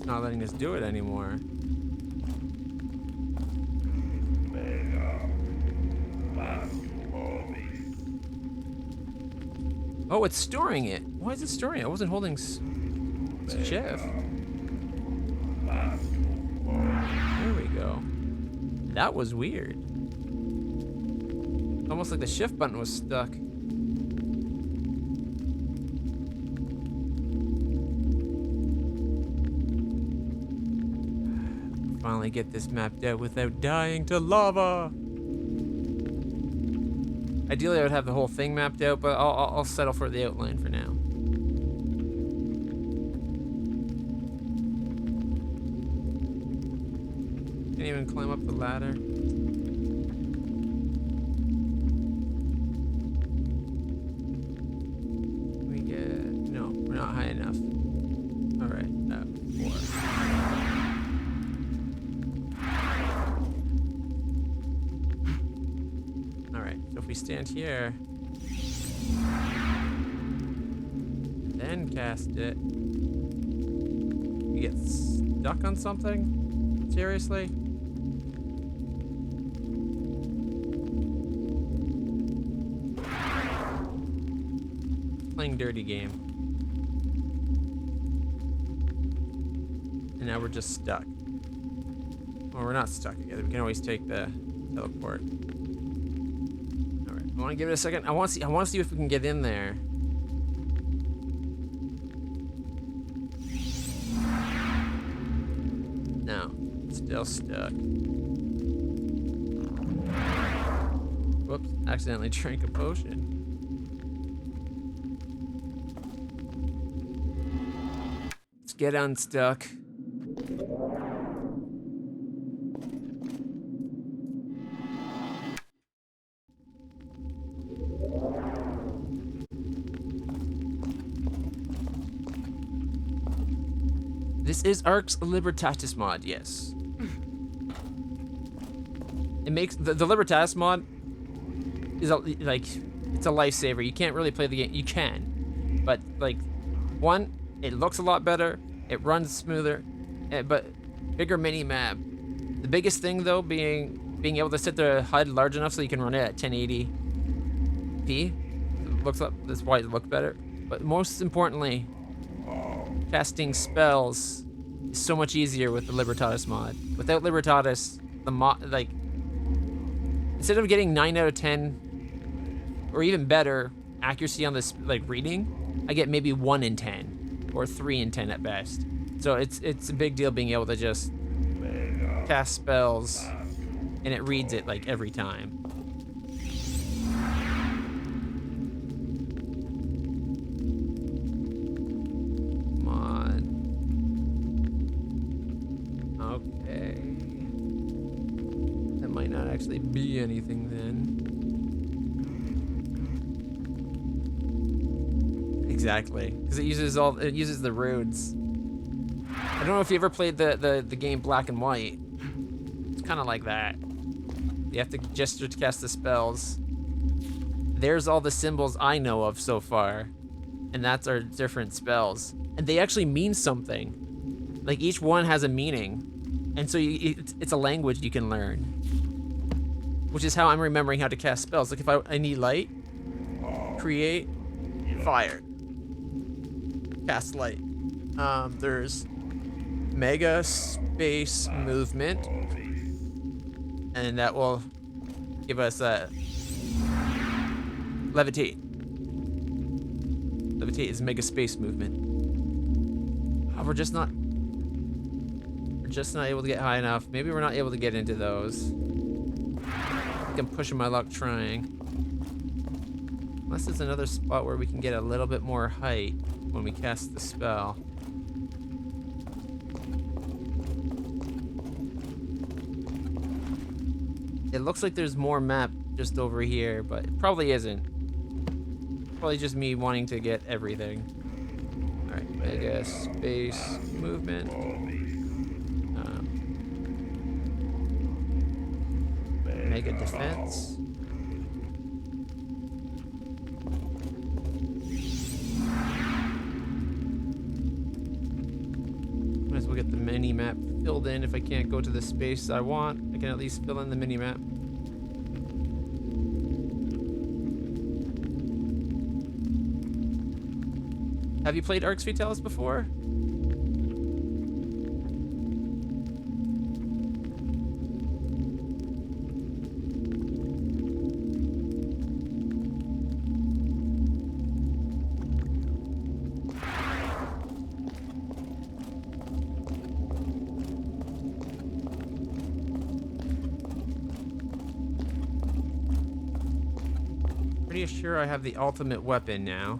not letting us do it anymore. Oh, it's storing it. Why is it storing it? I wasn't holding shift. There we go. That was weird. Almost like the shift button was stuck. Finally get this mapped out without dying to lava. Ideally, I would have the whole thing mapped out, but I'll settle for the outline for now. Can't even climb up the ladder. We get... No, we're not high enough. Alright, 4. Alright, so if we stand here... then cast it... we get stuck on something? Seriously? Playing dirty game. And now we're just stuck. Well, we're not stuck together. We can always take the teleport. Alright, I wanna give it a second. I wanna see if we can get in there. No, still stuck. Whoops, accidentally drank a potion. Get unstuck. This is Arx Libertatis mod, yes. It makes the Libertatis mod is like it's a lifesaver. You can't really play the game. You can, but like one, it looks a lot better. It runs smoother, but bigger mini map. The biggest thing though being able to set the HUD large enough so you can run it at 1080p. It looks up. That's why it looks better. But most importantly, casting spells is so much easier with the Libertatis mod. Without Libertatis, the mod like instead of getting 9 out of 10 or even better accuracy on this like reading, I get maybe 1 in 10. Or 3 in 10 at best. So it's a big deal being able to just cast spells and it reads it like every time. Come on. Okay. That might not actually be anything then. Exactly, because it uses the roads. I don't know if you ever played the game Black and White. It's kind of like that. You have to gesture to cast the spells. There's all the symbols I know of so far, and that's our different spells, and they actually mean something. Like each one has a meaning, and so it's a language you can learn. Which is how I'm remembering how to cast spells. Like if I need light, create fire. Cast light. There's mega space movement, and that will give us a levitate. Levitate is mega space movement. Oh, we're just not able to get high enough. Maybe we're not able to get into those. I think I'm pushing my luck trying. Unless there's another spot where we can get a little bit more height when we cast the spell. It looks like there's more map just over here, but it probably isn't. Probably just me wanting to get everything. Alright, mega space movement. Mega defense. Might as well get the mini map filled in. If I can't go to the space I want, I can at least fill in the mini map. Have you played Arx Fatalis before? Pretty sure I have the ultimate weapon now.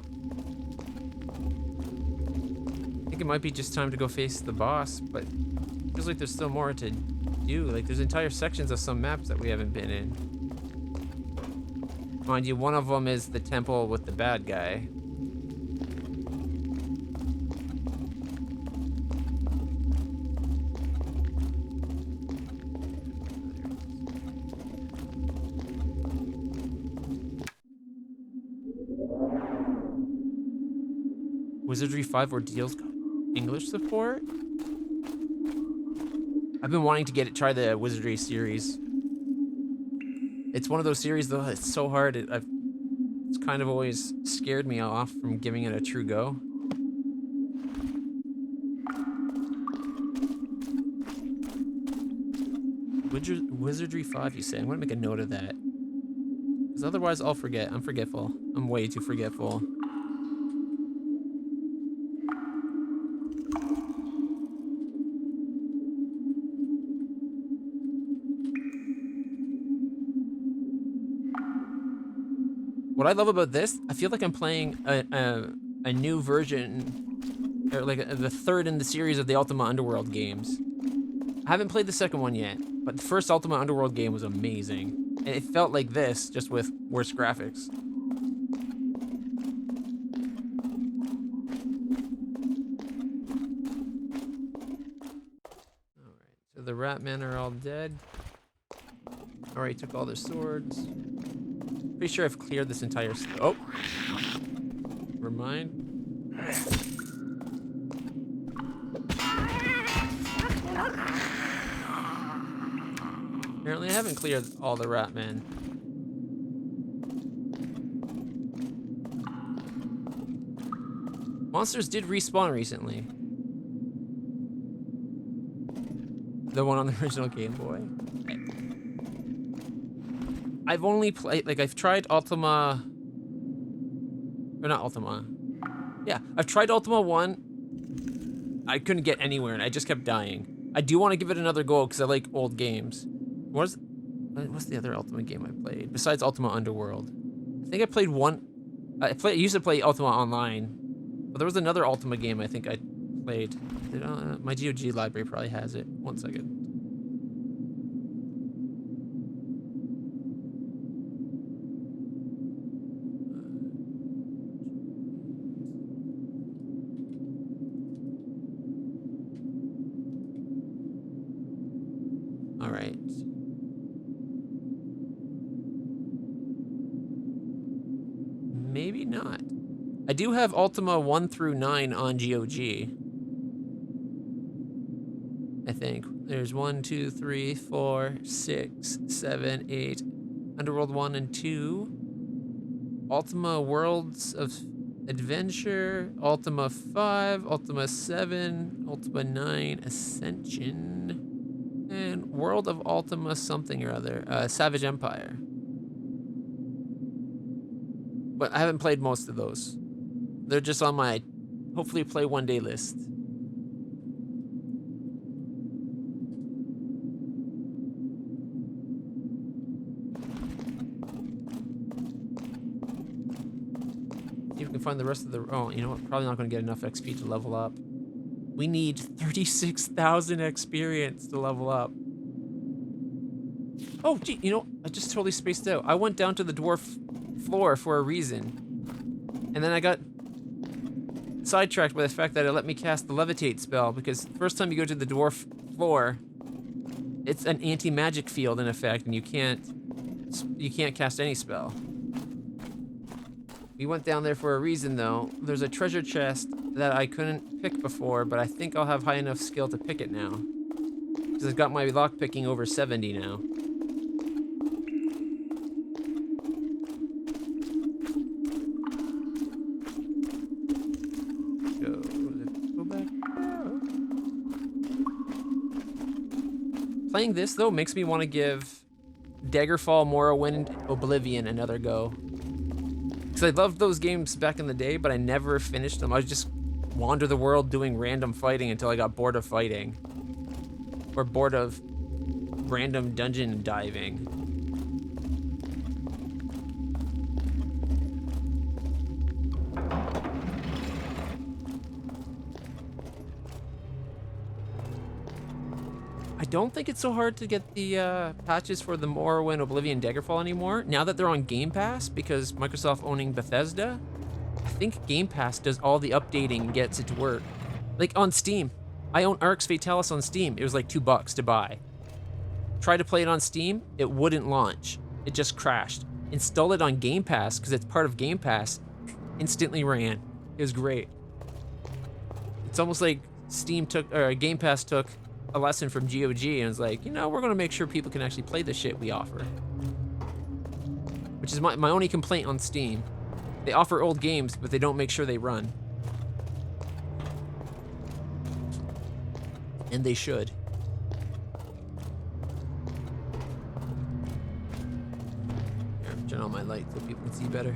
I think it might be just time to go face the boss, but it feels like there's still more to do. Like, there's entire sections of some maps that we haven't been in. Mind you, one of them is the temple with the bad guy. Wizardry 5 Ordeals English support? I've been wanting to try the Wizardry series. It's one of those series though, it's so hard. It's kind of always scared me off from giving it a true go. Wizardry 5, you say? I'm gonna make a note of that. Because otherwise I'll forget. I'm forgetful. I'm way too forgetful. What I love about this, I feel like I'm playing a new version, or like the third in the series of the Ultima Underworld games. I haven't played the second one yet, but the first Ultima Underworld game was amazing. And it felt like this, just with worse graphics. Alright, so the rat men are all dead. Already took all their swords. Pretty sure I've cleared this entire oh. Never mind. Apparently I haven't cleared all the rat men. Monsters did respawn recently. The one on the original Game Boy. I've only played, like, I've tried Ultima, or not Ultima. Yeah, I've tried Ultima 1. I couldn't get anywhere and I just kept dying. I do want to give it another go because I like old games. What's the other Ultima game I played besides Ultima Underworld? I think I played one. I used to play Ultima Online, but there was another Ultima game I think I played. My GOG library probably has it. One second. All right. Maybe not. I do have Ultima 1 through 9 on GOG. I think. There's 1, 2, 3, 4, 6, 7, 8. Underworld 1 and 2. Ultima Worlds of Adventure. Ultima 5. Ultima 7. Ultima 9. Ascension. And World of Ultima something or other. Savage Empire. But I haven't played most of those. They're just on my hopefully play one day list. See if we can find the rest of the... Oh, you know what? Probably not going to get enough XP to level up. We need 36,000 experience to level up. Oh, gee, you know, I just totally spaced out. I went down to the dwarf floor for a reason. And then I got sidetracked by the fact that it let me cast the levitate spell, because the first time you go to the dwarf floor, it's an anti-magic field in effect, and you can't cast any spell. We went down there for a reason though. There's a treasure chest that I couldn't pick before, but I think I'll have high enough skill to pick it now. Because I've got my lock picking over 70 now. Go back. Playing this, though, makes me want to give Daggerfall, Morrowind, Oblivion another go. Because I loved those games back in the day, but I never finished them. I would just wander the world doing random fighting until I got bored of fighting. Or bored of random dungeon diving. I don't think it's so hard to get the patches for the Morrowind, Oblivion, Daggerfall anymore, now that they're on Game Pass, because Microsoft owning Bethesda. I think Game Pass does all the updating and gets it to work. Like on Steam. I own Arx Fatalis on Steam. It was like $2 to buy. Tried to play it on Steam, it wouldn't launch. It just crashed. Installed it on Game Pass, because it's part of Game Pass, instantly ran. It was great. It's almost like Game Pass took a lesson from GOG and was like, you know, we're gonna make sure people can actually play the shit we offer. Which is my only complaint on Steam. They offer old games, but they don't make sure they run. And they should. Here, turn on my light so people can see better.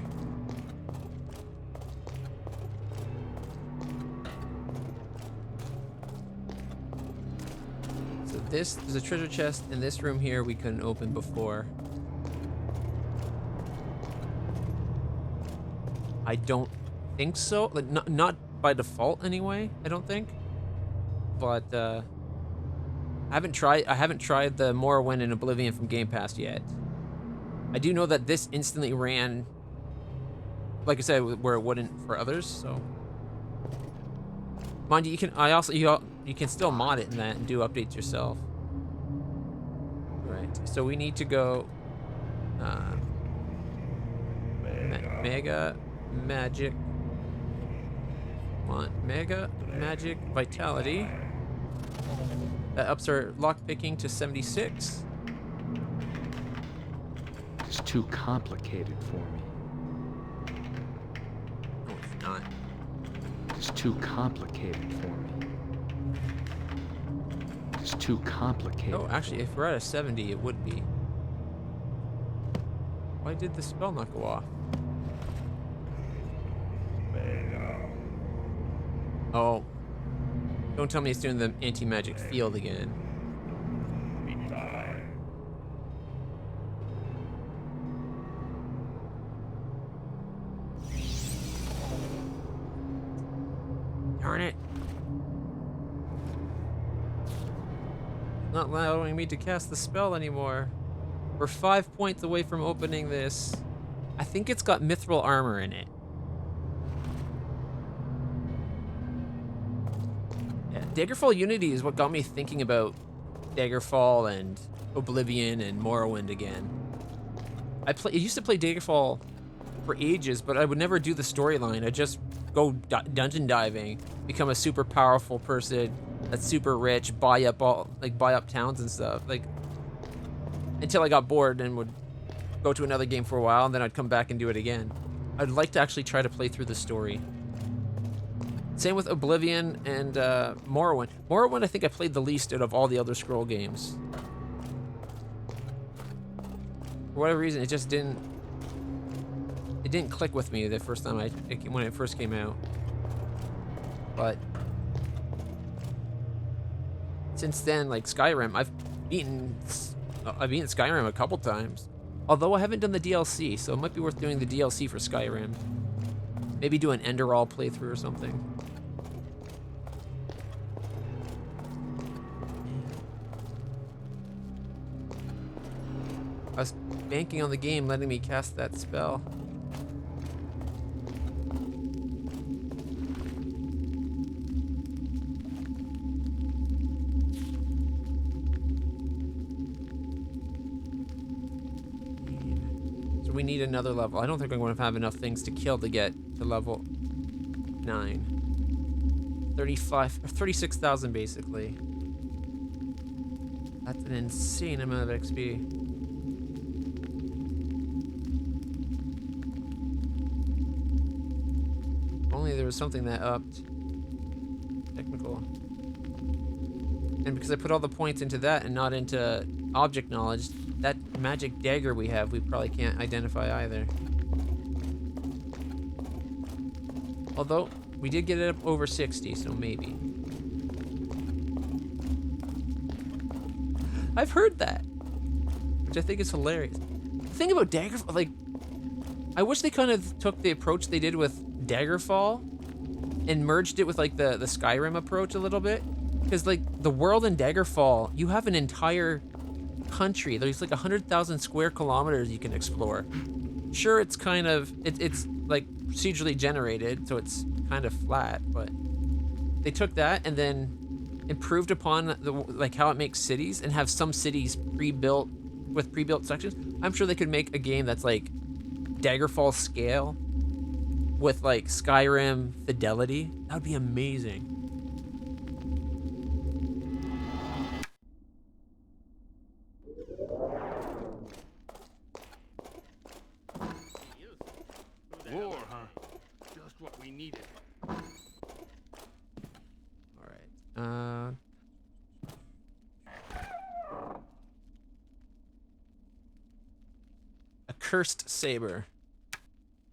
There's a treasure chest in this room here we couldn't open before. I don't think so. Like not by default anyway, I don't think. But I haven't tried the Morrowind and Oblivion from Game Pass yet. I do know that this instantly ran, like I said, where it wouldn't for others, so. Mind you, you can still mod it in that and do updates yourself. Right, so we need to go Mega Magic. Come on, Mega Magic Vitality. That ups our lockpicking to 76. It's too complicated for me. No, it's not. It's too complicated for me. It's too complicated. Oh, actually, if we're at a 70, it would be. Why did the spell not go off? Oh. Don't tell me it's doing the anti-magic field again. Darn it. Not allowing me to cast the spell anymore. We're 5 points away from opening this. I think it's got mithril armor in it. Yeah, Daggerfall Unity is what got me thinking about Daggerfall and Oblivion and Morrowind again. I used to play Daggerfall for ages, but I would never do the storyline. I'd just go dungeon diving, become a super powerful person that's super rich, buy up towns and stuff, like until I got bored and would go to another game for a while, and then I'd come back and do it again. I'd like to actually try to play through the story. Same with Oblivion and Morrowind. Morrowind, I think I played the least out of all the Elder Scroll games. For whatever reason, it just didn't click with me the first time when it first came out. But since then, like Skyrim, I've beaten Skyrim a couple times. Although I haven't done the DLC, so it might be worth doing the DLC for Skyrim. Maybe do an Enderall playthrough or something. I was banking on the game letting me cast that spell. We need another level. I don't think I'm going to have enough things to kill to get to level 9. 35 or 36,000 basically. That's an insane amount of XP. If only there was something that upped. Technical. And because I put all the points into that and not into object knowledge, that magic dagger we have, we probably can't identify either. Although, we did get it up over 60, so maybe. I've heard that, which I think is hilarious. The thing about Daggerfall, like, I wish they kind of took the approach they did with Daggerfall and merged it with, like, the Skyrim approach a little bit. Because, like, the world in Daggerfall, you have an entire country. There's, like, 100,000 square kilometers you can explore. Sure, it's kind of, it's like, procedurally generated, so it's kind of flat, but they took that and then improved upon the, like, how it makes cities and have some cities pre-built with pre-built sections. I'm sure they could make a game that's like Daggerfall scale with like Skyrim fidelity. That would be amazing. War, huh? Just what we needed. All right. A cursed saber.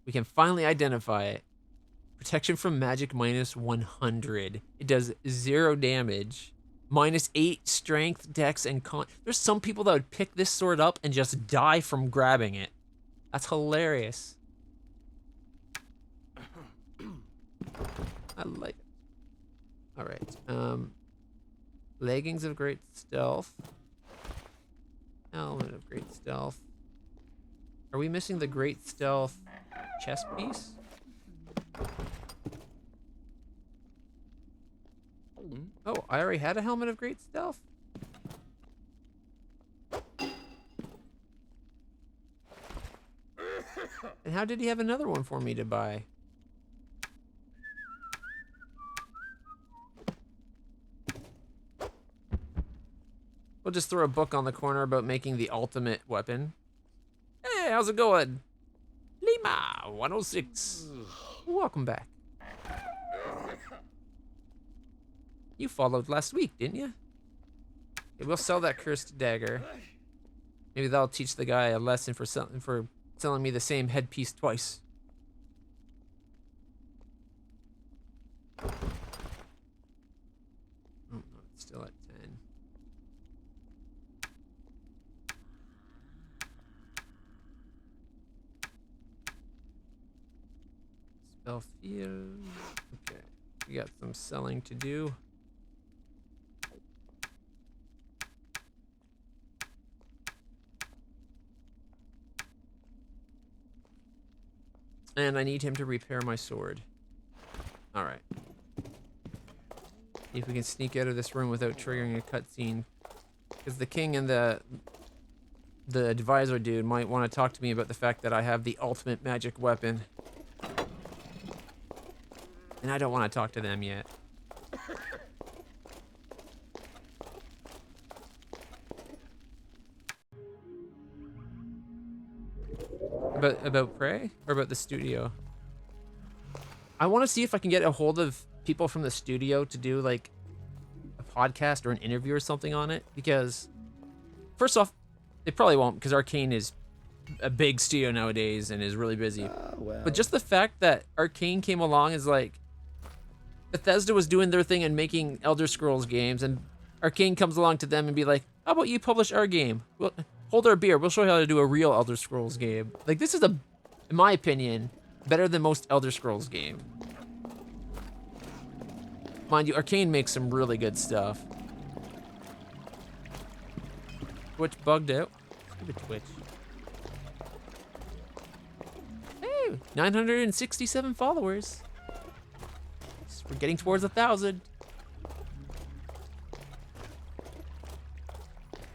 We can finally identify it. Protection from magic minus 100. It does 0 damage. Minus 8 strength, dex, and con. There's some people that would pick this sword up and just die from grabbing it. That's hilarious. I like it. All right. Leggings of great stealth. Helmet of great stealth. Are we missing the great stealth chest piece? Oh, I already had a helmet of great stealth. And how did he have another one for me to buy? We'll just throw a book on the corner about making the ultimate weapon. Hey, how's it going? Lima 106. Welcome back. You followed last week, didn't you? Okay, we'll sell that cursed dagger. Maybe that'll teach the guy a lesson for selling me the same headpiece twice. Oh, no, it's still at 10. Spell field. Okay, we got some selling to do. And I need him to repair my sword. Alright. See if we can sneak out of this room without triggering a cutscene. Because the king and the advisor dude might want to talk to me about the fact that I have the ultimate magic weapon. And I don't want to talk to them yet. About Prey? Or about the studio? I want to see if I can get a hold of people from the studio to do like a podcast or an interview or something on it. Because first off, they probably won't, because Arcane is a big studio nowadays and is really busy. Well. But just the fact that Arcane came along is like Bethesda was doing their thing and making Elder Scrolls games, and Arcane comes along to them and be like, how about you publish our game? Well, hold our beer. We'll show you how to do a real Elder Scrolls game. Like, this is in my opinion, better than most Elder Scrolls game. Mind you, Arcane makes some really good stuff. Twitch bugged out. Stupid Twitch. Hey, 967 followers. We're getting towards 1,000.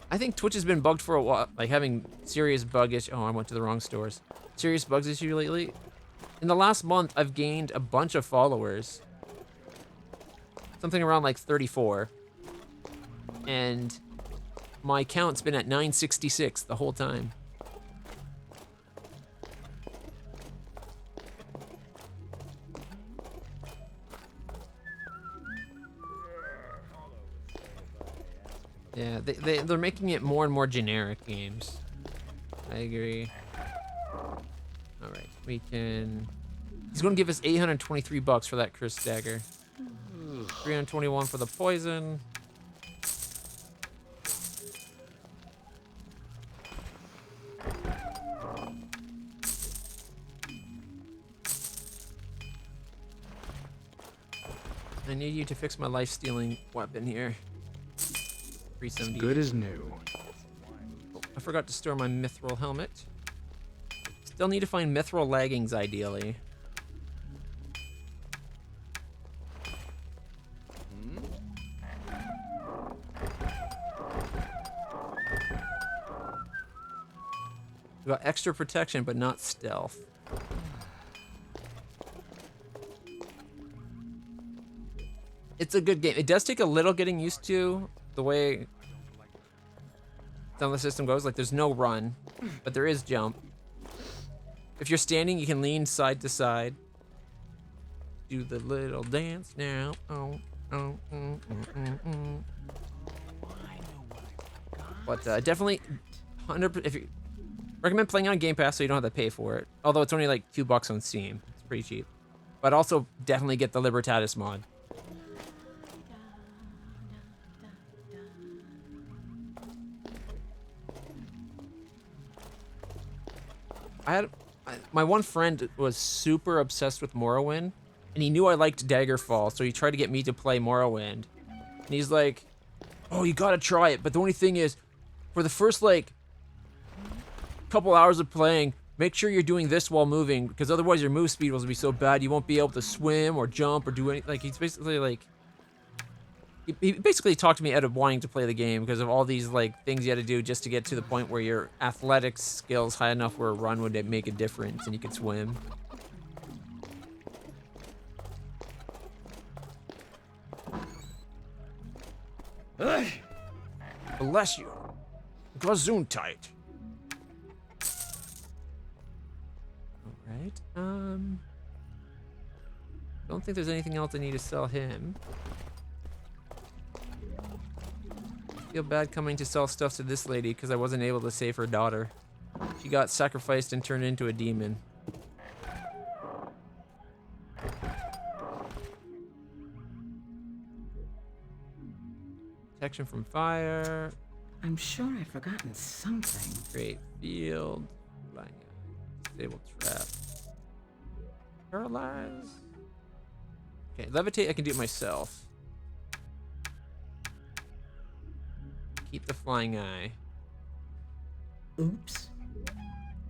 I think Twitch has been bugged for a while, like having serious bug issue. Oh, I went to the wrong stores. Serious bugs issue lately. In the last month, I've gained a bunch of followers. something around like 34. And my count's been at 966 the whole time. Yeah, they're making it more and more generic games. I agree. All right, we can. He's going to give us 823 bucks for that Chris dagger. 321 for the poison. I need you to fix my life-stealing weapon here. As good as new. Oh, I forgot to store my mithril helmet. Still need to find mithril leggings, ideally. We got extra protection, but not stealth. It's a good game. It does take a little getting used to the way some of the system goes. Like, there's no run, but there is jump. If you're standing, you can lean side to side. Do the little dance now. Oh, oh, But definitely, 100%. If you recommend playing on Game Pass, so you don't have to pay for it. Although it's only like $2 on Steam. It's pretty cheap. But also, definitely get the Libertatis mod. My one friend was super obsessed with Morrowind, and he knew I liked Daggerfall, so he tried to get me to play Morrowind. And he's like, "Oh, you gotta try it, but the only thing is, for the first like couple hours of playing, make sure you're doing this while moving, because otherwise your move speed will be so bad you won't be able to swim or jump or do anything." Like, he's basically like, he basically talked me out of wanting to play the game because of all these like things you had to do just to get to the point where your athletics skills high enough where a run would make a difference and you could swim. Bless you. Gesundheit. Alright, don't think there's anything else I need to sell him. Feel bad coming to sell stuff to this lady because I wasn't able to save her daughter. She got sacrificed and turned into a demon. Protection from fire. I'm sure I've forgotten something. Great field. Disable trap. Paralyze. Okay, levitate I can do it myself. Keep the flying eye. Oops.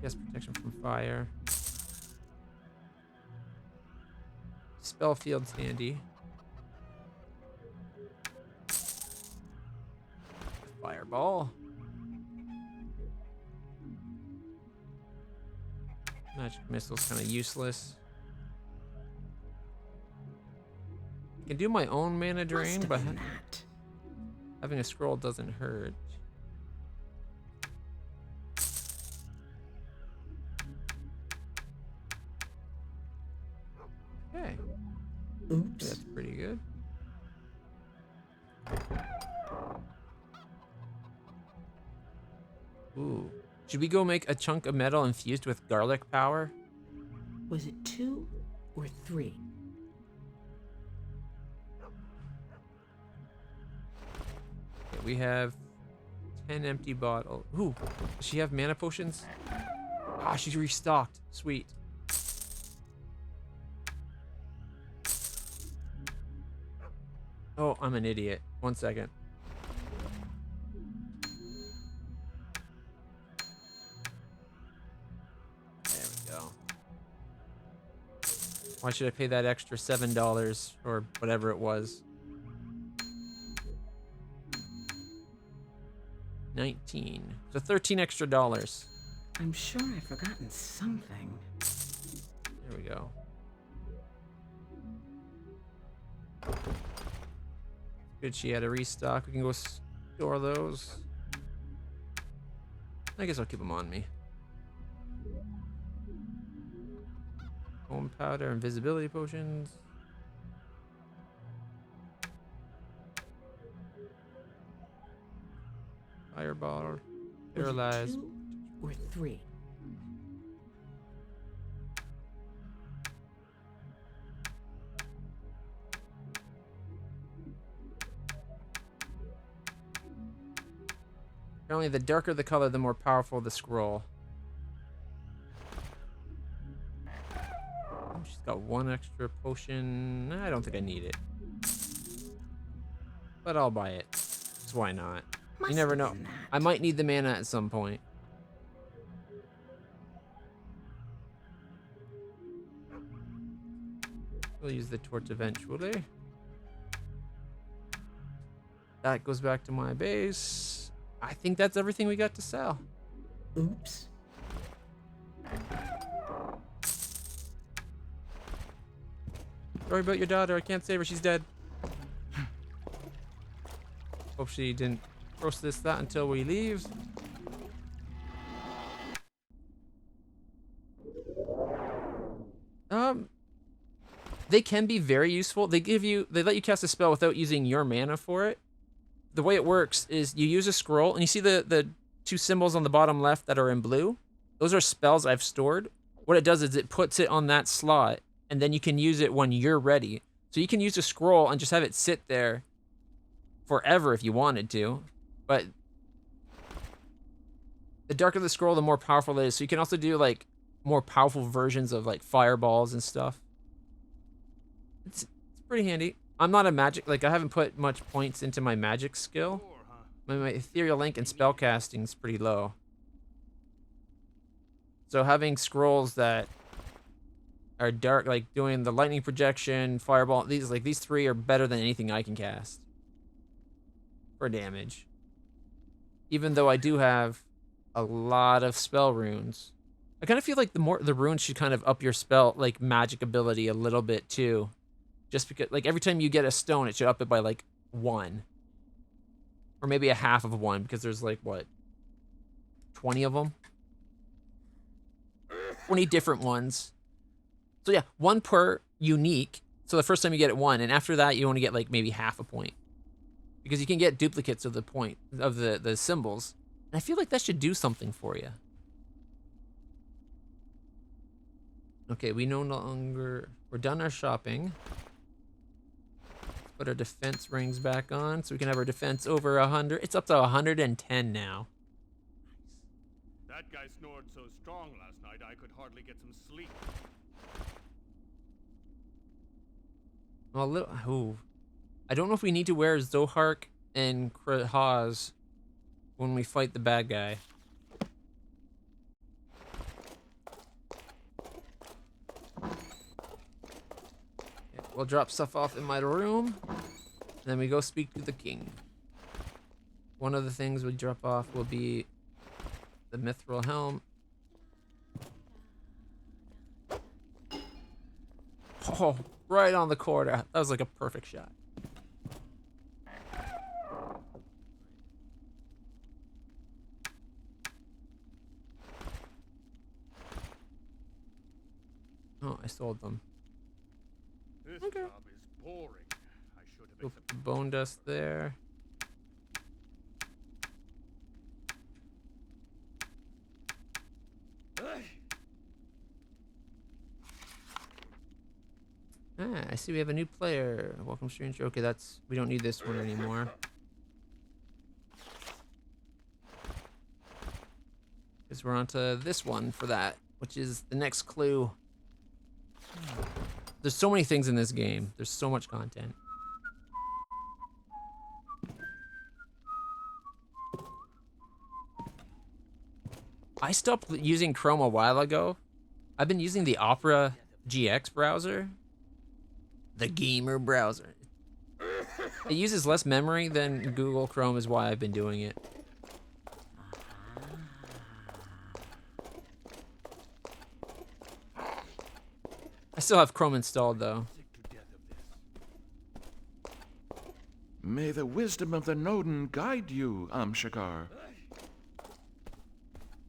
Yes, protection from fire. Spell field's handy. Fireball. Magic missile's kind of useless. I can do my own mana drain, but having a scroll doesn't hurt. Okay. Oops. That's pretty good. Ooh. Should we go make a chunk of metal infused with garlic power? Was it 2 or 3? Okay, we have 10 empty bottles. Ooh, does she have mana potions? Ah, she's restocked. Sweet. Oh, I'm an idiot. 1 second. There we go. Why should I pay that extra $7 or whatever it was? 19. So 13 extra dollars. I'm sure I've forgotten something. There we go. Good, she had a restock. We can go store those. I guess I'll keep them on me. Foam powder, invisibility potions. Fireball, Was paralyze. it 2 or 3? Apparently, the darker the color, the more powerful the scroll. Oh, she's got one extra potion. I don't think I need it. But I'll buy it. 'Cause why not? You Must never have know. been that. I might need the mana at some point. We'll use the torch eventually. That goes back to my base. I think that's everything we got to sell. Oops. Sorry about your daughter. I can't save her. She's dead. Hope she didn't process that until we leave. They can be very useful. They let you cast a spell without using your mana for it. The way it works is you use a scroll, and you see the two symbols on the bottom left that are in blue? Those are spells I've stored. What it does is it puts it on that slot, and then you can use it when you're ready. So you can use a scroll and just have it sit there forever if you wanted to. But the darker the scroll, the more powerful it is. So you can also do like more powerful versions of like fireballs and stuff. It's pretty handy. I'm not a magic, like I haven't put much points into my magic skill. My ethereal link and spellcasting is pretty low. So having scrolls that are dark, like doing the lightning projection, fireball, these three are better than anything I can cast for damage. Even though I do have a lot of spell runes. I kind of feel like the runes should kind of up your spell, like magic ability a little bit too. Just because, like, every time you get a stone, it should up it by, like, 1. Or maybe a half of 1, because there's, like, what? 20 of them? 20 different ones. So, yeah, 1 per unique. So the first time you get it 1, and after that, you only get, like, maybe half a point. Because you can get duplicates of the point, of the symbols. And I feel like that should do something for you. Okay, we no longer... We're done our shopping. Put our defense rings back on so we can have our defense over 100. It's up to 110 now. That guy snored so strong last night I could hardly get some sleep. Well, ooh. I don't know if we need to wear Zohark and Krahaz when we fight the bad guy. We'll drop stuff off in my room, and then we go speak to the king. One of the things we drop off will be the mithril helm. Oh, right on the corner. That was like a perfect shot. Oh, I sold them. This Okay. job is boring. I should have Go accepted. put the bone dust there. Ah, I see we have a new player. Welcome, stranger. Okay, we don't need this one anymore. Because we're on to this one for that, which is the next clue. There's so many things in this game. There's so much content. I stopped using Chrome a while ago. I've been using the Opera GX browser. The gamer browser. It uses less memory than Google Chrome is why I've been doing it. I still have Chrome installed though. May the wisdom of the Nodin guide you, Amshakar.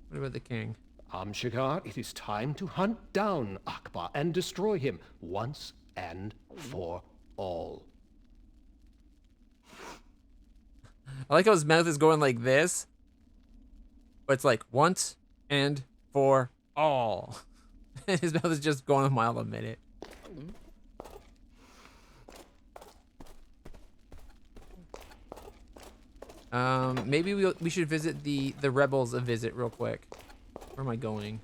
What about the king? Amshikar, it is time to hunt down Akbar and destroy him once and for all. I like how his mouth is going like this, but it's like once and for all. His mouth is just going a mile a minute. Maybe we should visit the rebels a visit real quick. Where am I going?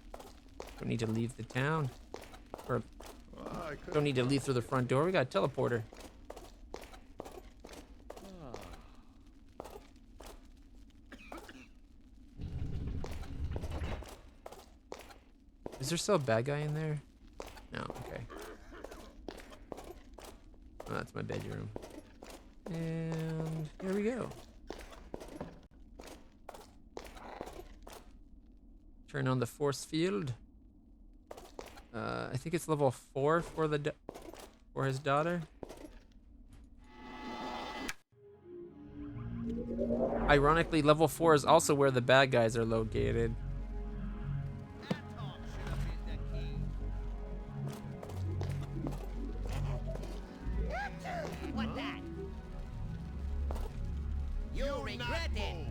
Don't need to leave the town. Or don't need to leave through the front door. We got a teleporter. Is there still a bad guy in there? No, okay. Oh, that's my bedroom. And here we go. Turn on the force field. I think it's level 4 for his daughter. Ironically, level 4 is also where the bad guys are located. What that? You'll regret it.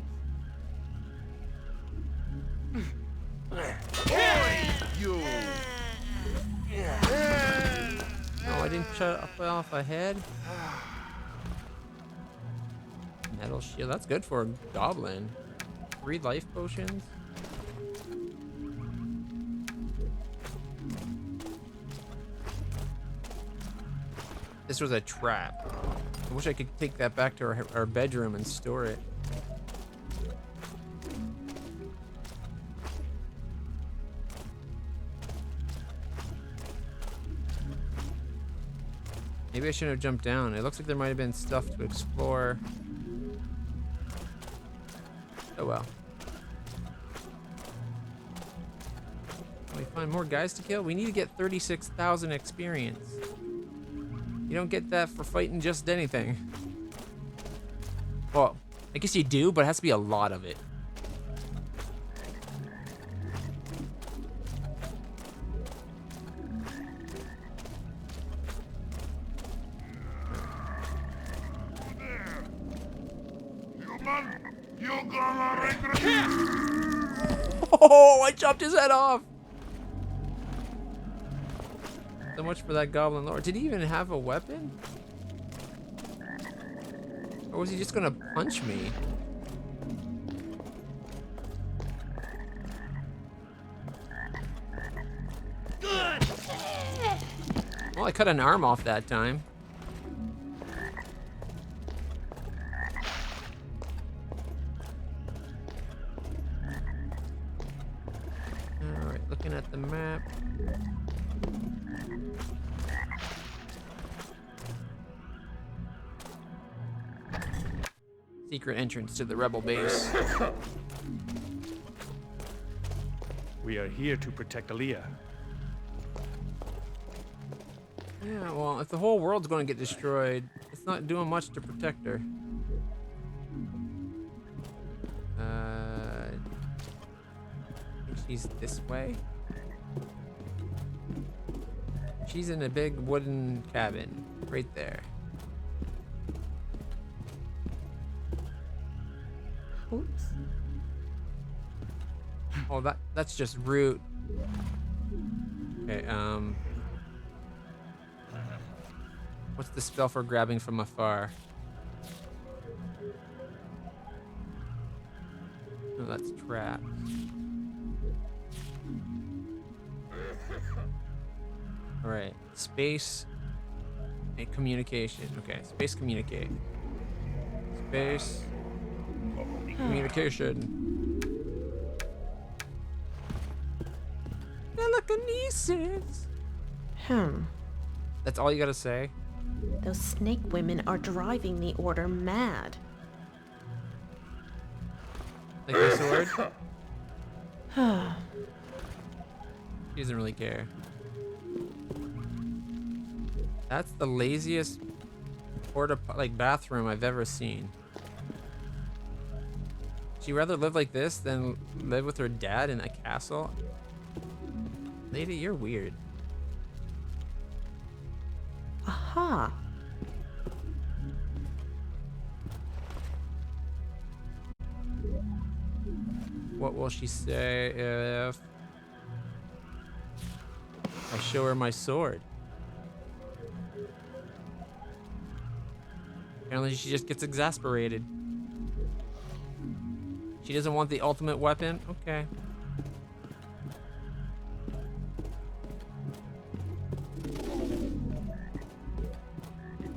No, I didn't shut off ahead. Metal shield. That's good for a goblin. 3 life potions. This was a trap. I wish I could take that back to our bedroom and store it. Maybe I shouldn't have jumped down. It looks like there might have been stuff to explore. Oh well. Can we find more guys to kill? We need to get 36,000 experience. You don't get that for fighting just anything. Well, I guess you do, but it has to be a lot of it. Oh, I chopped his head off. So much for that goblin lord. Did he even have a weapon? Or was he just gonna punch me? Well, I cut an arm off that time. Alright, looking at the map. Secret entrance to the rebel base. We are here to protect Aaliyah. Yeah, well, if the whole world's going to get destroyed, it's not doing much to protect her. I think she's this way. She's in a big wooden cabin right there. Oops. Oh, that's just root. Okay, what's the spell for grabbing from afar? No, that's trapped. Alright, space and communication. Okay, space communicate. Space communication. Telekinesis. That's all you gotta say? Those snake women are driving the order mad. Like my sword? He doesn't really care. That's the laziest like bathroom I've ever seen. She'd rather live like this than live with her dad in a castle. Lady, you're weird. Aha! What will she say if I show her my sword? Apparently she just gets exasperated. She doesn't want the ultimate weapon? Okay.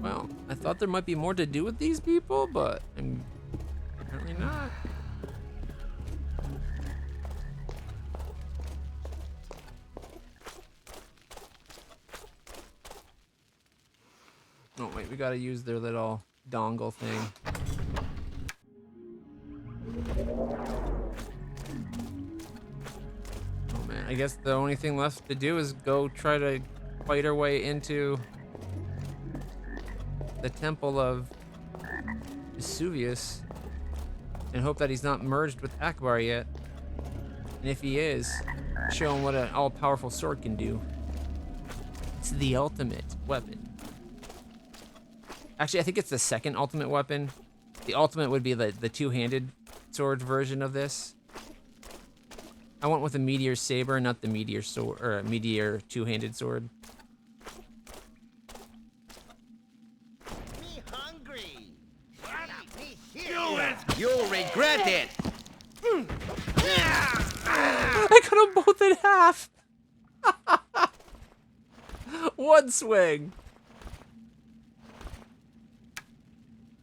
Well, I thought there might be more to do with these people, but apparently not. Oh wait, we gotta use their little dongle thing. Oh man, I guess the only thing left to do is go try to fight our way into the temple of Vesuvius and hope that he's not merged with Akbar yet. And if he is, show him what an all-powerful sword can do. It's the ultimate weapon. Actually, I think it's the second ultimate weapon. The ultimate would be the two-handed sword version of this. I went with a meteor saber, not the meteor sword or a meteor two-handed sword. Me hungry. Let me hear You'll regret it. I cut them both in half. One swing.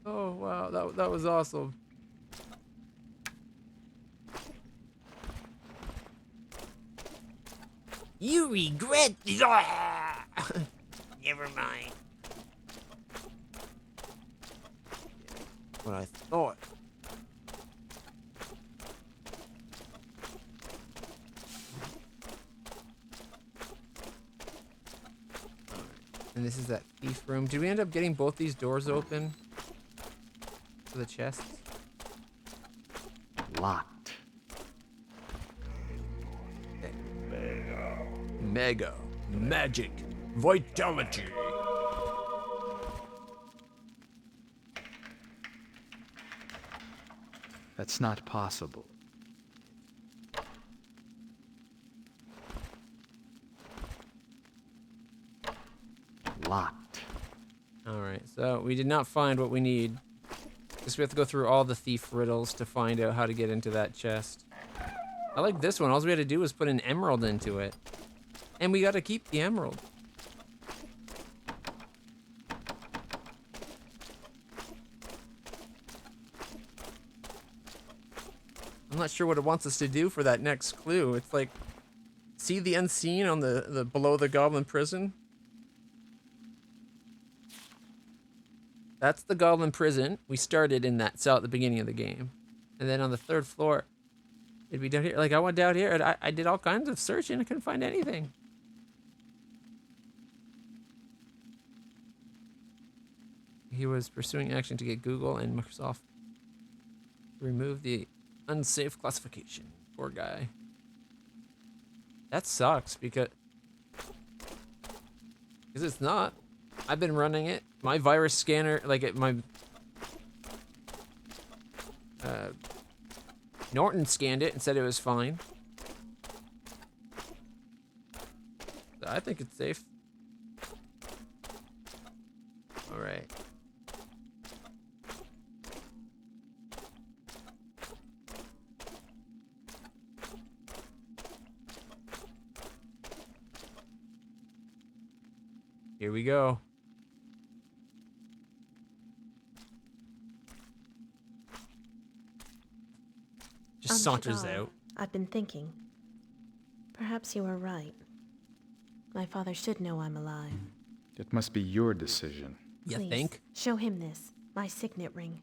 Oh wow, that was awesome. You regret it. Never mind. What I thought. And this is that thief room. Did we end up getting both these doors open? For the chests? Locked. Mega. Magic. Vitality. That's not possible. Locked. Alright, so we did not find what we need. Guess we have to go through all the thief riddles to find out how to get into that chest. I like this one. All we had to do was put an emerald into it. And we got to keep the emerald. I'm not sure what it wants us to do for that next clue. It's like, see the unseen on the below the goblin prison? That's the goblin prison. We started in that cell at the beginning of the game. And then on the third floor, it'd be down here. Like, I went down here and I did all kinds of searching. I couldn't find anything. He was pursuing action to get Google and Microsoft to remove the unsafe classification. Poor guy. That sucks because it's not. I've been running it. My virus scanner, like my Norton scanned it and said it was fine. So I think it's safe. All right. Here we go. Just saunters Shadar, out. I've been thinking. Perhaps you are right. My father should know I'm alive. It must be your decision. You Please, think? show him this, my signet ring.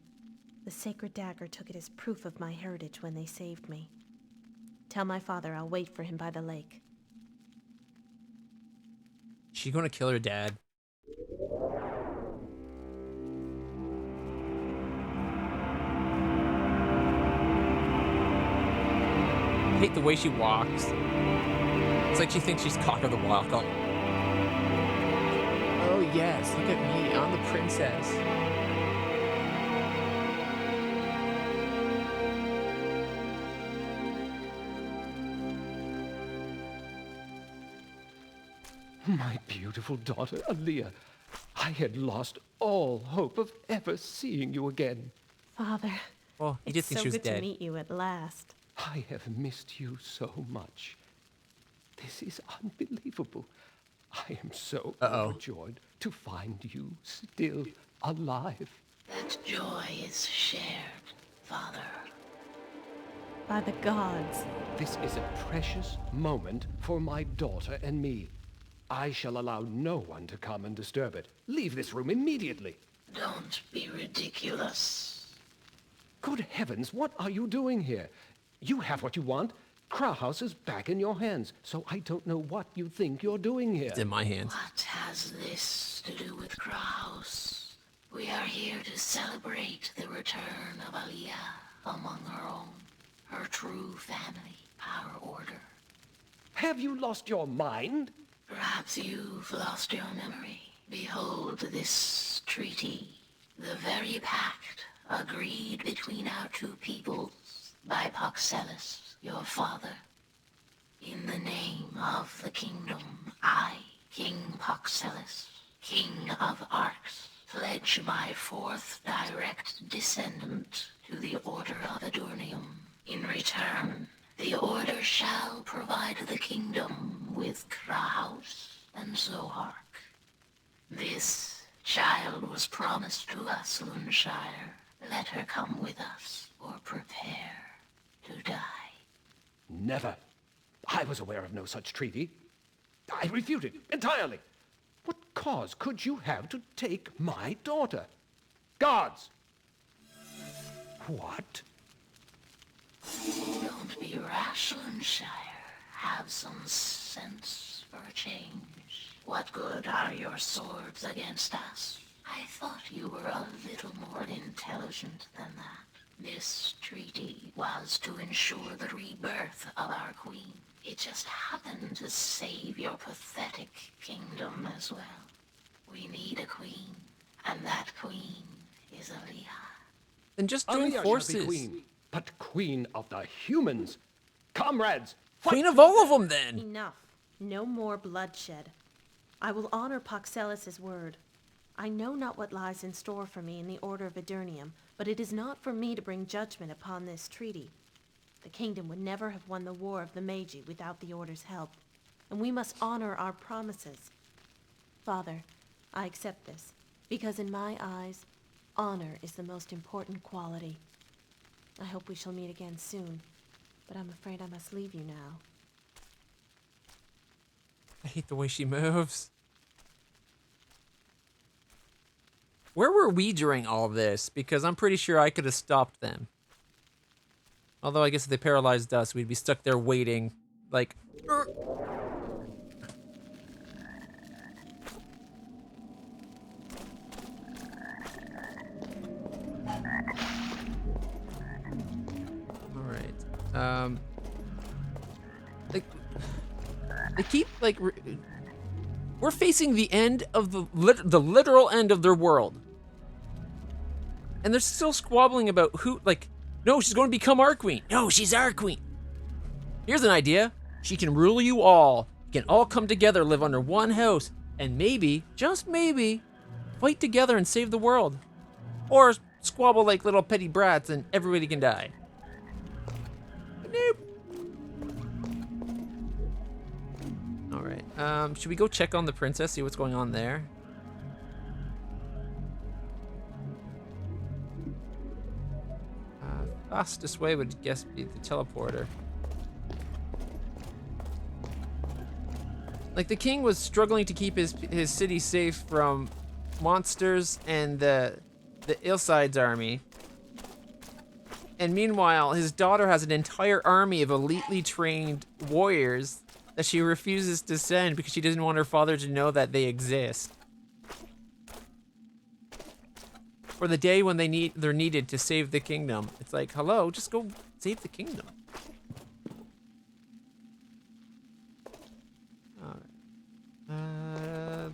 The sacred dagger took it as proof of my heritage when they saved me. Tell my father I'll wait for him by the lake. She gonna kill her dad? hate the way she walks. It's like she thinks she's cock of the walk. Oh yes, look at me. I'm the princess. My beautiful daughter, Aaliyah. I had lost all hope of ever seeing you again. Father, Well, he it's did think so she was good dead. to meet you at last. I have missed you so much. This is unbelievable. I am so overjoyed to find you still alive. That joy is shared, Father. By the gods. This is a precious moment for my daughter and me. I shall allow no one to come and disturb it. Leave this room immediately. Don't be ridiculous. Good heavens, what are you doing here? You have what you want. Krauhaus is back in your hands, so I don't know what you think you're doing here. It's in my hands. What has this to do with Kraus? We are here to celebrate the return of Aliyah among her own, her true family, our order. Have you lost your mind? Perhaps you've lost your memory. Behold this treaty, the very pact agreed between our two peoples by Paxellus, your father. In the name of the kingdom, I, King Paxellus, King of Arx, pledge my fourth direct descendant to the Order of Adurnium. In return, the Order shall provide the kingdom with Kraus and Zohark. This child was promised to us, Lunshire. Let her come with us, or prepare to die. Never. I was aware of no such treaty. I refute it entirely. What cause could you have to take my daughter? Guards! What? Don't be rash, Lunshire. Have some sense for a change. What good are your swords against us? I thought you were a little more intelligent than that. This treaty was to ensure the rebirth of our queen. It just happened to save your pathetic kingdom as well. We need a queen, and that queen is Aliyah. Then just join Aliyah shall be forces. queen, but queen of the humans. Comrades, fight! Queen of all of them, then. Enough. No more bloodshed. I will honor Paxellus' word. I know not what lies in store for me in the Order of Adurnium, but it is not for me to bring judgment upon this treaty. The kingdom would never have won the war of the Meiji without the Order's help, and we must honor our promises. Father, I accept this, because in my eyes, honor is the most important quality. I hope we shall meet again soon, but I'm afraid I must leave you now. I hate the way she moves. Where were we during all this? Because I'm pretty sure I could have stopped them. Although I guess if they paralyzed us, we'd be stuck there waiting. Like... Alright. Like... They keep, like... We're facing the end of the literal end of their world. And they're still squabbling about who, like, no, she's going to become our queen. No, she's our queen. Here's an idea. She can rule you all. You can all come together, live under one house, and maybe, just maybe, fight together and save the world. Or squabble like little petty brats and everybody can die. Nope. Alright, should we go check on the princess, see what's going on there? Fastest way would, guess, be the teleporter. Like, the king was struggling to keep his city safe from monsters and the Ilside's army. And meanwhile, his daughter has an entire army of elitely trained warriors that she refuses to send because she doesn't want her father to know that they exist. For the day when they're needed to save the kingdom. It's like, hello, just go save the kingdom.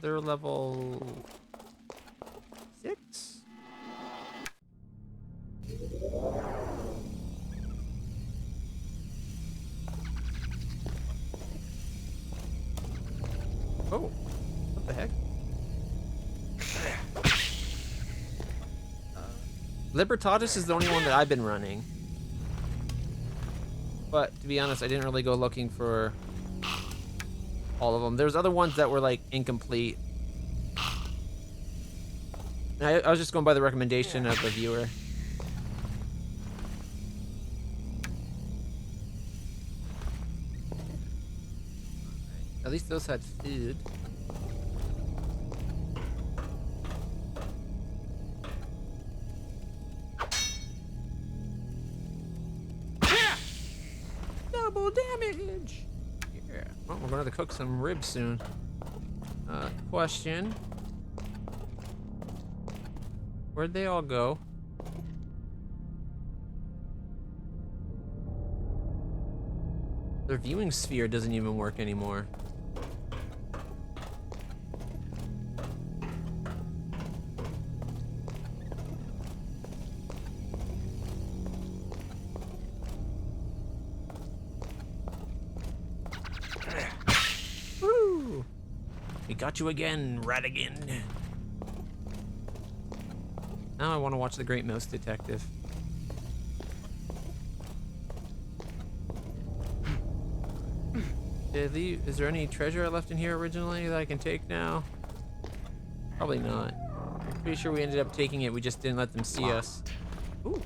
They're level 6. Oh, what the heck? Libertatis is the only one that I've been running. But to be honest, I didn't really go looking for all of them. There's other ones that were like incomplete. I was just going by the recommendation of the viewer. At least those had food. Double damage! Yeah. Well, we're gonna have to cook some ribs soon. Question. Where'd they all go? Their viewing sphere doesn't even work anymore. Woo! We got you again, Radigan. Now I want to watch The Great Mouse Detective. Is there any treasure I left in here originally that I can take now? Probably not. Pretty sure we ended up taking it, we just didn't let them see us. Ooh.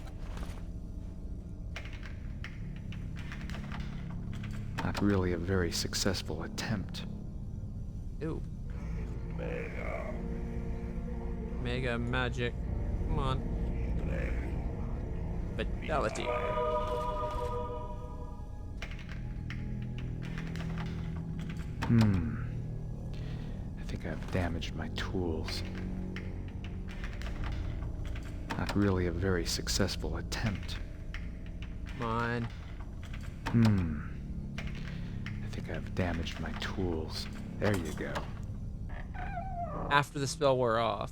Not really a very successful attempt. Ooh. Mega magic. Come on. Fatality. I think I've damaged my tools. Not really a very successful attempt. Come on. I think I've damaged my tools. There you go. After the spell wore off.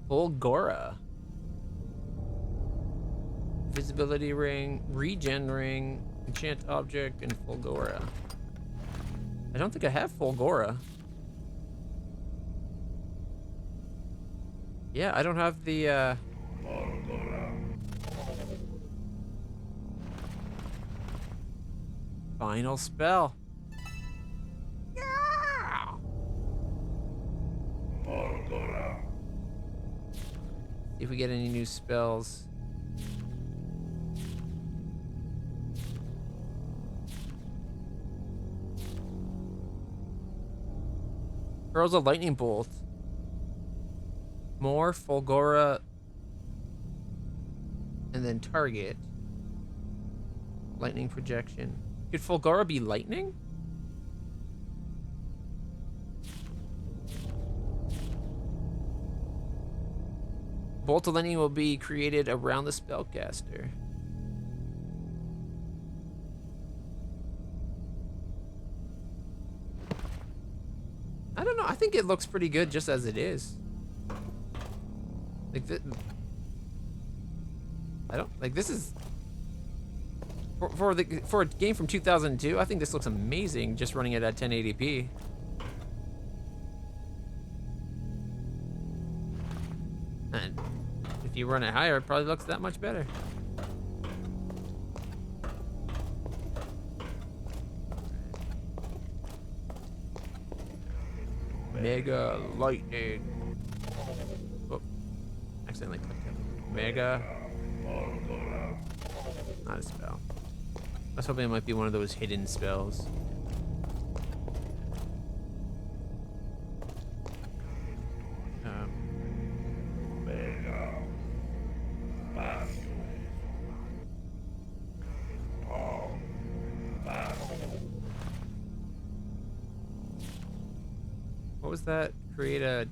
Fulgora. Visibility ring, regen ring, enchant object, and Fulgora. I don't think I have Fulgora. Yeah, I don't have the final spell. Yeah! See if we get any new spells. Throws a lightning bolt. More Fulgora. And then target. Lightning projection. Could Fulgora be lightning? Bolt of lightning will be created around the spellcaster. I don't know. I think it looks pretty good just as it is. Like this, I don't like this is for a game from 2002. I think this looks amazing just running it at 1080p. And if you run it higher, it probably looks that much better. Mega lightning. Oh, accidentally clicked it. Mega. Not a spell. I was hoping it might be one of those hidden spells. What was that? Create a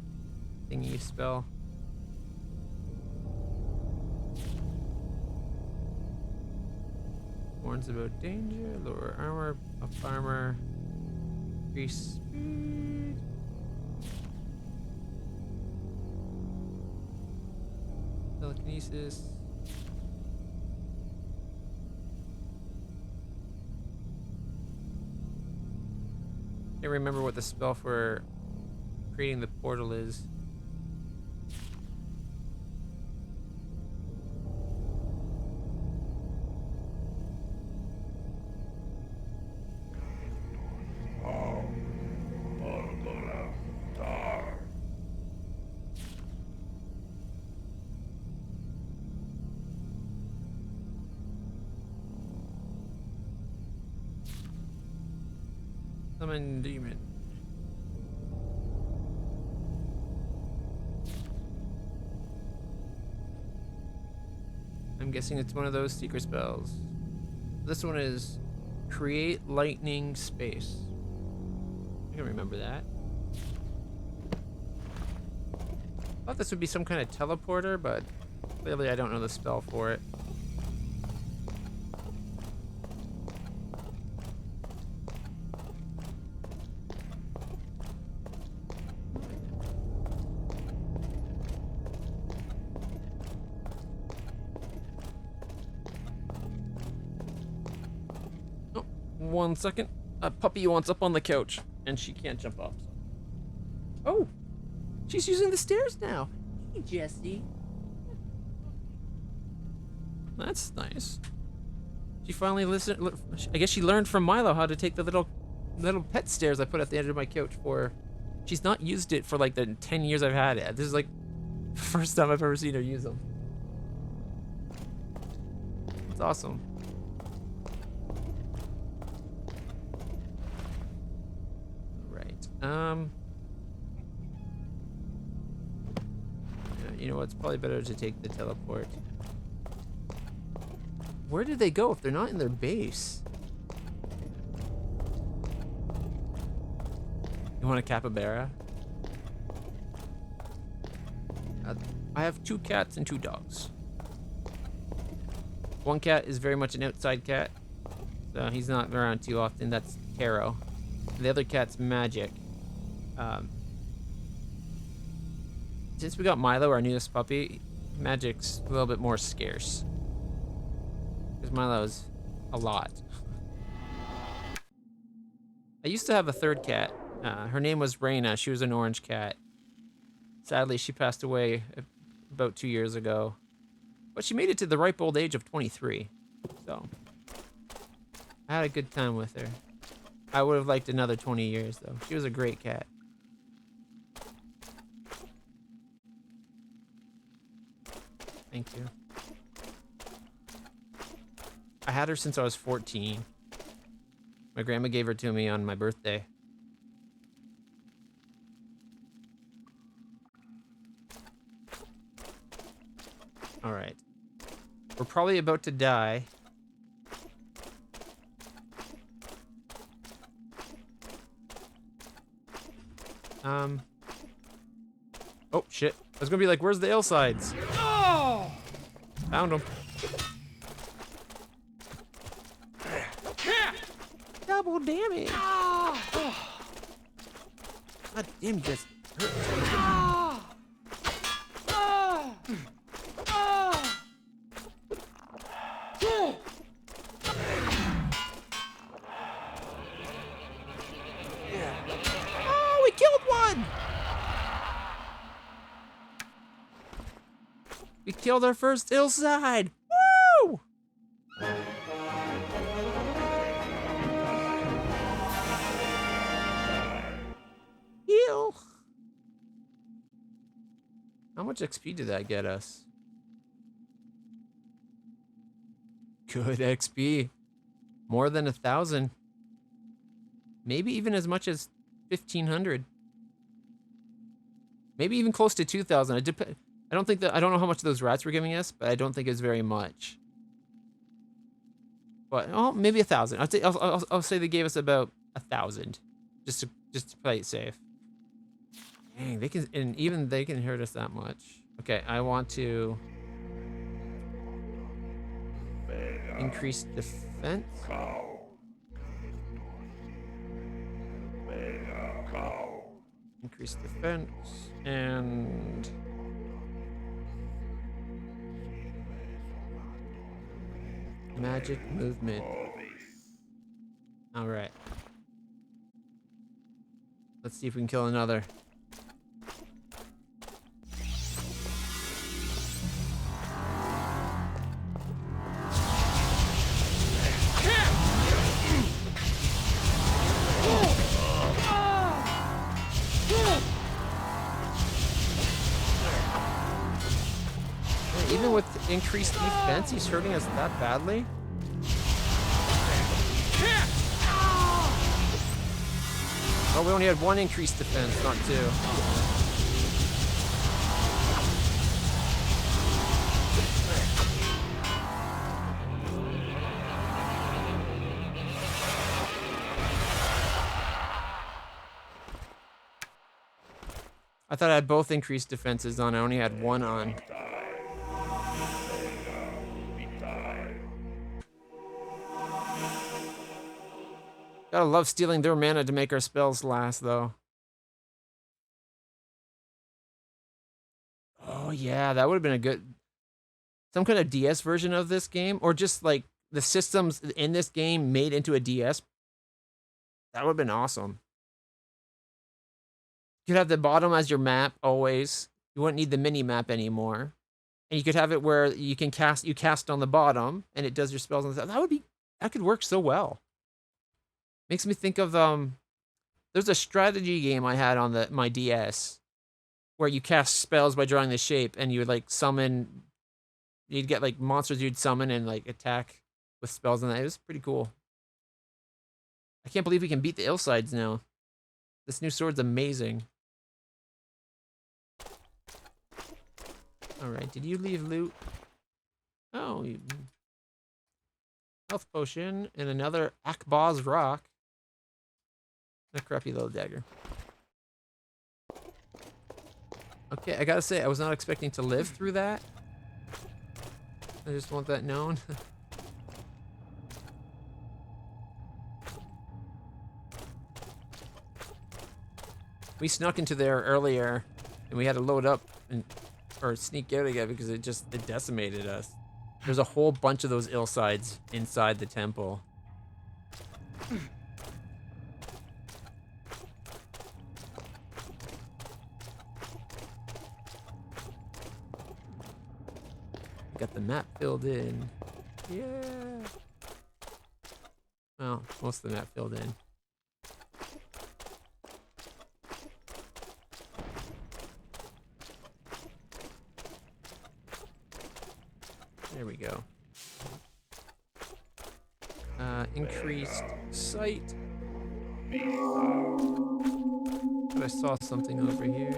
thingy spell. Warns about danger, lower armor, up armor, increase speed. Telekinesis. Can't remember what the spell for creating the portal is. Summon demon. I'm guessing it's one of those secret spells. This one is create lightning space. I can remember that. Thought this would be some kind of teleporter, but clearly I don't know the spell for it. Oh, 1 second. A puppy wants up on the couch, and she can't jump up. Oh, she's using the stairs now. Hey, Jessie. That's nice. She finally listened. I guess she learned from Milo how to take the little pet stairs I put at the end of my couch for her. She's not used it for like the 10 years I've had it. This is like the first time I've ever seen her use them. It's awesome. Right. You know what? It's probably better to take the teleport. Where did they go if they're not in their base? You want a capybara? I have 2 cats and 2 dogs. One cat is very much an outside cat, so he's not around too often. That's Caro. The other cat's Magic. Since we got Milo, our newest puppy, Magic's a little bit more scarce. Because Milo's a lot. I used to have a 3rd cat. Her name was Raina. She was an orange cat. Sadly, she passed away about 2 years ago. But she made it to the ripe old age of 23. So, I had a good time with her. I would have liked another 20 years, though. She was a great cat. Thank you. I had her since I was 14. My grandma gave her to me on my birthday. All right. We're probably about to die. Oh, shit. I was gonna be like, where's the sides? Oh! Found them. Double damage. God damn, this hurts. Oh, we killed one. We killed our first side. Woo! Heal. How much XP did that get us? Good XP. More than 1,000. Maybe even as much as 1,500. Maybe even close to 2,000. I don't know how much those rats were giving us, but I don't think it's very much. But oh, maybe 1,000. I'll say they gave us about 1,000, just to play it safe. Dang, they can hurt us that much. Okay, I want to increase defense. Increase defense and Magic movement. Alright. Let's see if we can kill another. Even with increased defense, he's hurting us that badly? Oh, we only had one increased defense, not two. I thought I had both increased defenses on. I only had one on. Gotta love stealing their mana to make our spells last, though. Oh, yeah, that would have been a good... Some kind of DS version of this game, or just, like, the systems in this game made into a DS. That would have been awesome. You could have the bottom as your map, always. You wouldn't need the mini-map anymore. And you could have it where you can cast on the bottom, and it does your spells on the side. That could work so well. Makes me think of there's a strategy game I had on my DS where you cast spells by drawing the shape, and you would like summon. You'd get like monsters you'd summon and like attack with spells, and that. It was pretty cool. I can't believe we can beat the Illsides now. This new sword's amazing. All right, did you leave loot? Oh, health potion and another Akbaz rock. A crappy little dagger. Okay, I gotta say, I was not expecting to live through that. I just want that known. We snuck into there earlier, and we had to load up or sneak out again because it decimated us. There's a whole bunch of those Illsides inside the temple. Got the map filled in. Yeah. Well, most of the map filled in. There we go. Increased sight. But I saw something over here.